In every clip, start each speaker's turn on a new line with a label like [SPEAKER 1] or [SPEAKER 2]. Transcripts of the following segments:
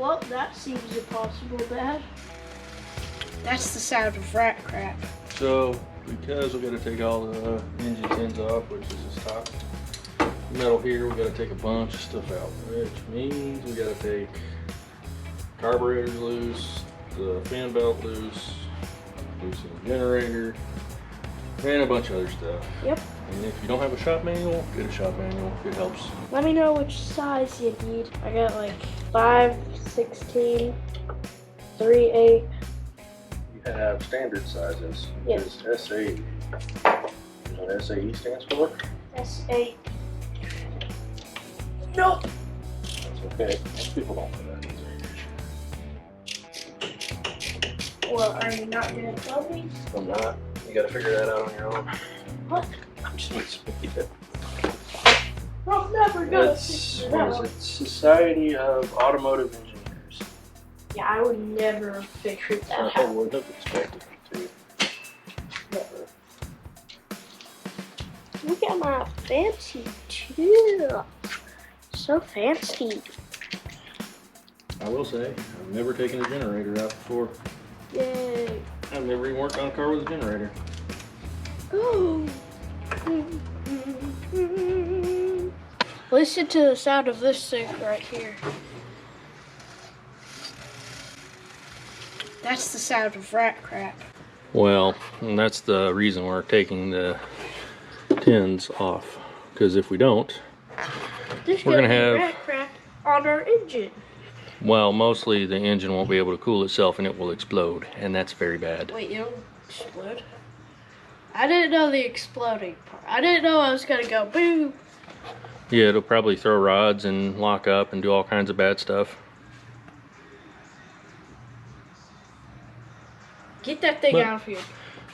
[SPEAKER 1] Well, that seems impossible, Dad. That's the sound of rat crap.
[SPEAKER 2] So, because we got to take all the engine tins off, which is this top metal here, we got to take a bunch of stuff out, which means we got to take carburetors loose, the fan belt loose, loosen the generator, and a bunch of other stuff.
[SPEAKER 1] Yep.
[SPEAKER 2] And if you don't have a shop manual, get a shop manual. It helps.
[SPEAKER 1] Let me know which size you need. I got like 5, 16, 3, 8.
[SPEAKER 2] You have standard sizes, which
[SPEAKER 1] Yes.
[SPEAKER 2] is SAE. You know what SAE stands for?
[SPEAKER 1] S8. No.
[SPEAKER 2] That's okay. Most people don't know that either.
[SPEAKER 1] Well, are you not gonna tell me?
[SPEAKER 2] I'm not. You gotta figure that out on your own.
[SPEAKER 1] What?
[SPEAKER 2] I'm just messing with you.
[SPEAKER 1] I'm never gonna
[SPEAKER 2] It's,
[SPEAKER 1] figure it
[SPEAKER 2] what is
[SPEAKER 1] out.
[SPEAKER 2] it? Society of Automotive Engineers.
[SPEAKER 1] Yeah, I would never figure that
[SPEAKER 2] I
[SPEAKER 1] out.
[SPEAKER 2] wouldn't have expected you to.
[SPEAKER 1] Never. Look at my fancy tool. So fancy.
[SPEAKER 2] I will say, I've never taken a generator out before.
[SPEAKER 1] Yay.
[SPEAKER 2] I've never even worked on a car with a generator.
[SPEAKER 1] Oh. Listen to the sound of this thing right here. That's the sound of rat crap.
[SPEAKER 2] Well, and that's the reason we're taking the tins off. Because if we don't,
[SPEAKER 1] There's
[SPEAKER 2] We're gonna have-
[SPEAKER 1] rat crap on our engine.
[SPEAKER 2] well, mostly the engine won't be able to cool itself and it will explode. And that's very bad.
[SPEAKER 1] Wait, it'll explode? I didn't know the exploding part. I didn't know I was gonna go boom.
[SPEAKER 2] Yeah, it'll probably throw rods and lock up and do all kinds of bad stuff.
[SPEAKER 1] Get that thing
[SPEAKER 2] But-
[SPEAKER 1] out of here.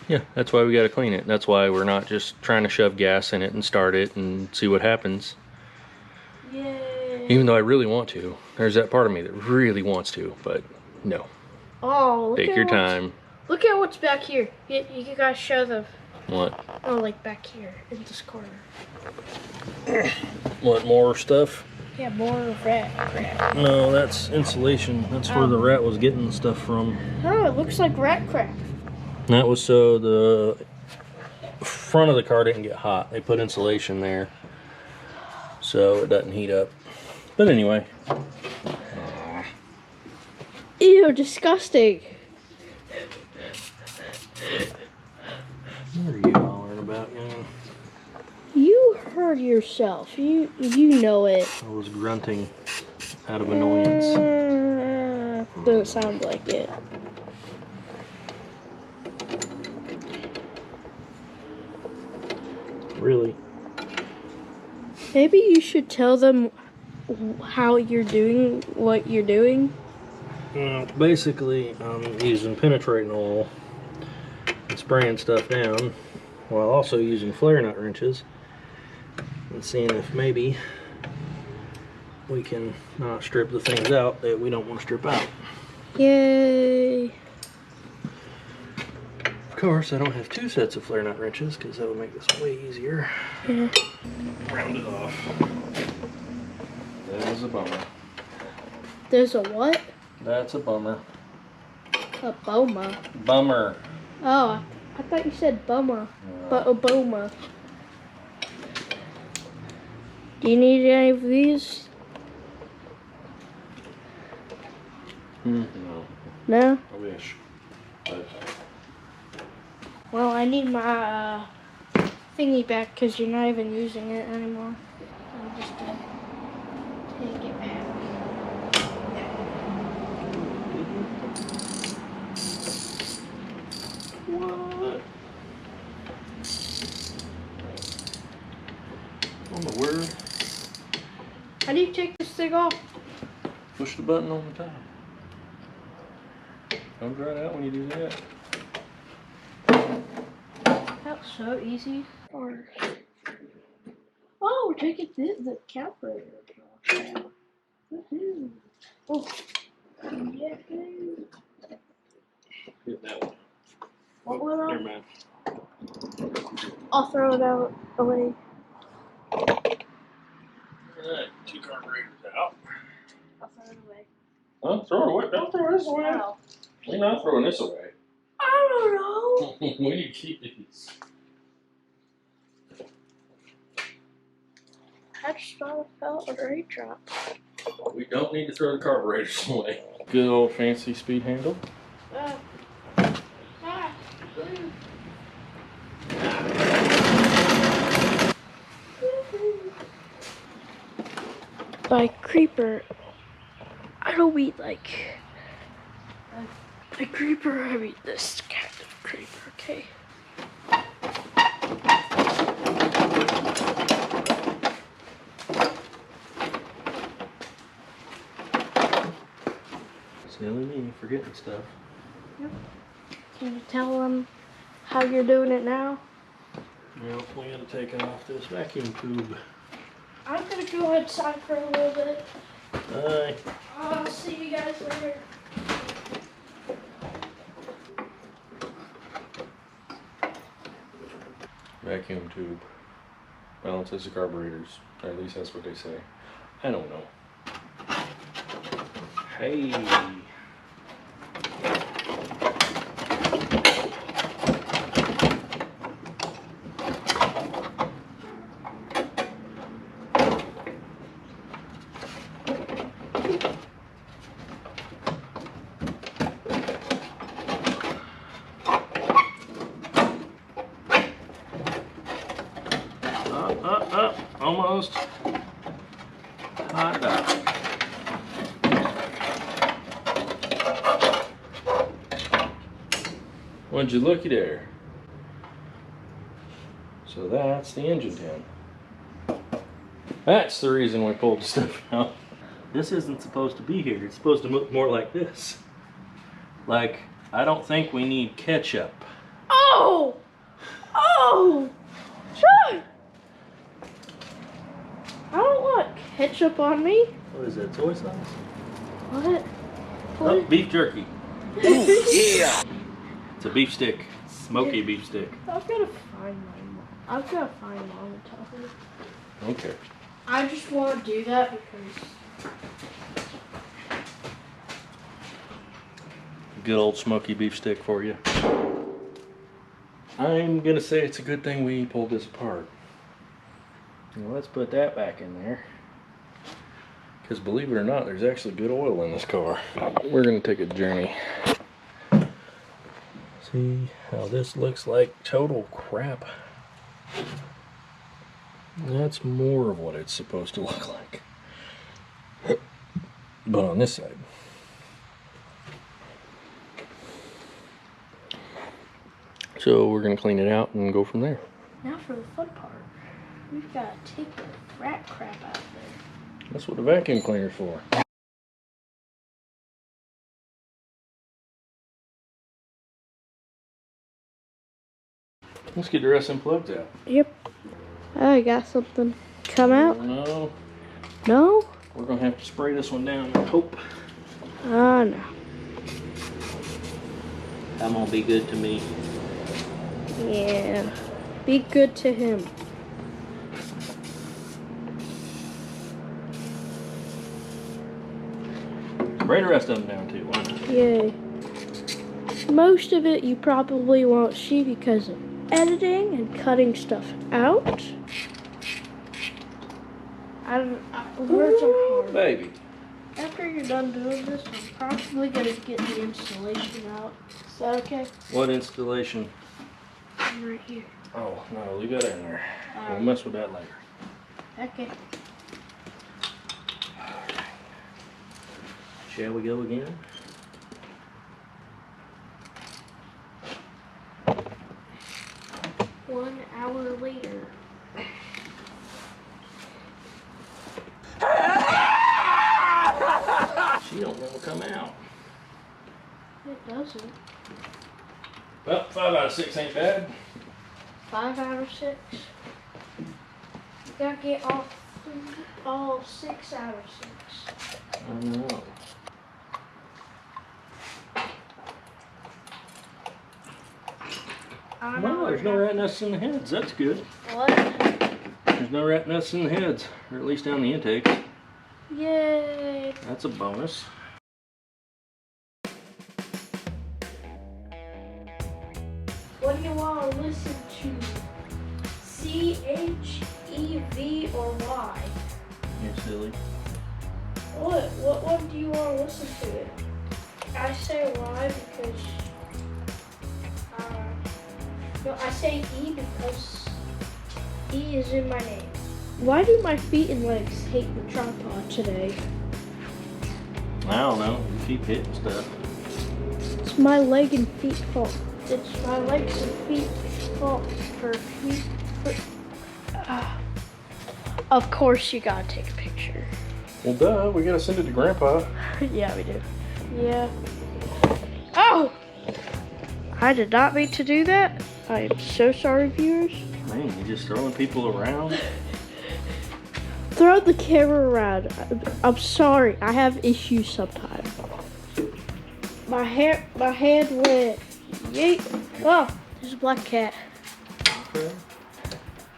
[SPEAKER 2] Yeah, that's why we got to clean it. That's why we're not just trying to shove gas in it and start it and see what happens.
[SPEAKER 1] Yay.
[SPEAKER 2] Even though I really want to. There's that part of me that really wants to, but no.
[SPEAKER 1] Oh, look
[SPEAKER 2] Take
[SPEAKER 1] at
[SPEAKER 2] your
[SPEAKER 1] what's-
[SPEAKER 2] time.
[SPEAKER 1] Look at what's back here. You guys show them.
[SPEAKER 2] What?
[SPEAKER 1] Oh, like back here in this corner.
[SPEAKER 2] Want more stuff?
[SPEAKER 1] Yeah, more rat crap.
[SPEAKER 2] No, that's insulation. That's where the rat was getting the stuff from.
[SPEAKER 1] Oh, it looks like rat crap.
[SPEAKER 2] That was so the front of the car didn't get hot. They put insulation there so it doesn't heat up. But anyway.
[SPEAKER 1] Ew, disgusting.
[SPEAKER 2] What are you hollering about, young?
[SPEAKER 1] You heard yourself. You know it.
[SPEAKER 2] I was grunting out of annoyance.
[SPEAKER 1] Doesn't sound like it.
[SPEAKER 2] Really?
[SPEAKER 1] Maybe you should tell them how you're doing what you're doing.
[SPEAKER 2] Basically, I'm using penetrating oil and spraying stuff down while also using flare nut wrenches and seeing if maybe we can not strip the things out that we don't want to strip out.
[SPEAKER 1] Yay.
[SPEAKER 2] Of course, I don't have 2 sets of flare nut wrenches because that would make this way easier.
[SPEAKER 1] Yeah.
[SPEAKER 2] Round it off. That is a bummer.
[SPEAKER 1] There's a what?
[SPEAKER 2] That's a bummer.
[SPEAKER 1] A boma.
[SPEAKER 2] Bummer.
[SPEAKER 1] Oh, I thought you said bummer. But a boma. Do you need any of these?
[SPEAKER 2] No,
[SPEAKER 1] No?
[SPEAKER 2] I wish. But
[SPEAKER 1] Well, I need my thingy back because you're not even using it anymore. I'm just gonna take it back.
[SPEAKER 2] what? On the word.
[SPEAKER 1] How do you take this thing off?
[SPEAKER 2] Push the button on the top. Don't dry it out when you do that.
[SPEAKER 1] That's so easy. Or oh, we're taking the carburetor off. Woohoo. Oh, yeah.
[SPEAKER 2] Hit that one.
[SPEAKER 1] What went
[SPEAKER 2] Never
[SPEAKER 1] on?
[SPEAKER 2] mind.
[SPEAKER 1] I'll throw it out away.
[SPEAKER 2] Alright, 2 carburetors out.
[SPEAKER 1] I'll throw it away.
[SPEAKER 2] Huh? Throw it away. Don't throw this away.
[SPEAKER 1] Wow.
[SPEAKER 2] We're not throwing this away.
[SPEAKER 1] I don't know.
[SPEAKER 2] We need to keep these.
[SPEAKER 1] I just thought I felt a raindrop.
[SPEAKER 2] We don't need to throw the carburetors away. Good old fancy speed handle.
[SPEAKER 1] By creeper, I don't mean like a creeper, I mean this kind of creeper, okay?
[SPEAKER 2] Silly me, forgetting stuff.
[SPEAKER 1] Yep. Can you tell them how you're doing it now?
[SPEAKER 2] Well, we gotta take off this vacuum tube.
[SPEAKER 1] I'm gonna go outside for a little bit.
[SPEAKER 2] Bye.
[SPEAKER 1] I'll see you guys later.
[SPEAKER 2] Vacuum tube balances the carburetors. Or at least that's what they say. I don't know. Hey. Up, almost. Hot dog. Would you looky there? So that's the engine tin. That's the reason we pulled the stuff out. This isn't supposed to be here. It's supposed to look more like this. Like, I don't think we need ketchup.
[SPEAKER 1] Oh! Oh! Sure! I don't want ketchup on me.
[SPEAKER 2] What is that, soy sauce?
[SPEAKER 1] What?
[SPEAKER 2] Oh, beef jerky. Yeah! It's a beef stick. Smoky beef stick.
[SPEAKER 1] I've got to find my mom. I've got to find mom and tell her.
[SPEAKER 2] Okay.
[SPEAKER 1] I just want to do that because...
[SPEAKER 2] Good old smoky beef stick for you. I'm gonna say it's a good thing we pulled this apart. Now let's put that back in there. Because believe it or not, there's actually good oil in this car. We're gonna take a journey. See how this looks like total crap. That's more of what it's supposed to look like. But on this side. So we're gonna clean it out and go from there.
[SPEAKER 1] Now for the fun part. We've got to take the rat crap out of there.
[SPEAKER 2] That's what the vacuum cleaner's for. Let's get the rest of them plugs out.
[SPEAKER 1] Yep. I got something come out.
[SPEAKER 2] No.
[SPEAKER 1] No?
[SPEAKER 2] We're gonna have to spray this one down, I hope.
[SPEAKER 1] Oh, no.
[SPEAKER 2] That won't be good to me.
[SPEAKER 1] Yeah. Be good to him.
[SPEAKER 2] Spray the rest of them down too. Why not?
[SPEAKER 1] Yay. Most of it you probably won't see because of editing and cutting stuff out. Words are hard.
[SPEAKER 2] Baby.
[SPEAKER 1] After you're done doing this, I'm probably going to get the installation out. Is that okay?
[SPEAKER 2] What installation?
[SPEAKER 1] Right here.
[SPEAKER 2] Oh, no, leave that in there. We'll mess with that later.
[SPEAKER 1] Okay.
[SPEAKER 2] Shall we go again?
[SPEAKER 1] One hour later.
[SPEAKER 2] She don't want to come out.
[SPEAKER 1] It doesn't.
[SPEAKER 2] Well, 5 out of 6 ain't bad.
[SPEAKER 1] 5 out of 6. You gotta get all 6 out of 6.
[SPEAKER 2] I know. No, there's no rat nests in the heads. That's good.
[SPEAKER 1] What?
[SPEAKER 2] There's no rat nests in the heads, or at least down the intakes.
[SPEAKER 1] Yay!
[SPEAKER 2] That's a bonus.
[SPEAKER 1] What do you want to listen to? C, H, E, V, or Y?
[SPEAKER 2] You're silly.
[SPEAKER 1] What one do you want to listen to? I say Y because, no, I say E because E is in my name. Why do my feet and legs hate the tripod today?
[SPEAKER 2] I don't know. You keep hitting stuff.
[SPEAKER 1] It's my leg and feet fault. It's my legs and feet fault for feet. Of course you gotta take a picture.
[SPEAKER 2] Well, duh. We gotta send it to Grandpa.
[SPEAKER 1] Yeah, we do. Yeah. Oh! I did not mean to do that. I am so sorry, viewers.
[SPEAKER 2] Man, you're just throwing people around.
[SPEAKER 1] Throw the camera around. I'm sorry. I have issues sometimes. My hand went. Yeet. Oh, there's a black cat.
[SPEAKER 2] Okay.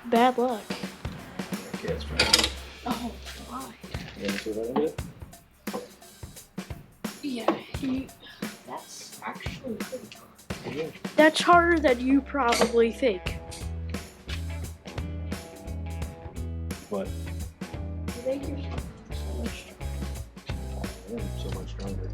[SPEAKER 1] Bad luck.
[SPEAKER 2] That cat's fine.
[SPEAKER 1] Oh, why?
[SPEAKER 2] You wanna see that a bit?
[SPEAKER 1] Yeah, that's actually pretty hard.
[SPEAKER 2] Yeah.
[SPEAKER 1] That's harder than you probably think.
[SPEAKER 2] What?
[SPEAKER 1] You make yourself so much stronger.
[SPEAKER 2] Oh, I am so much stronger.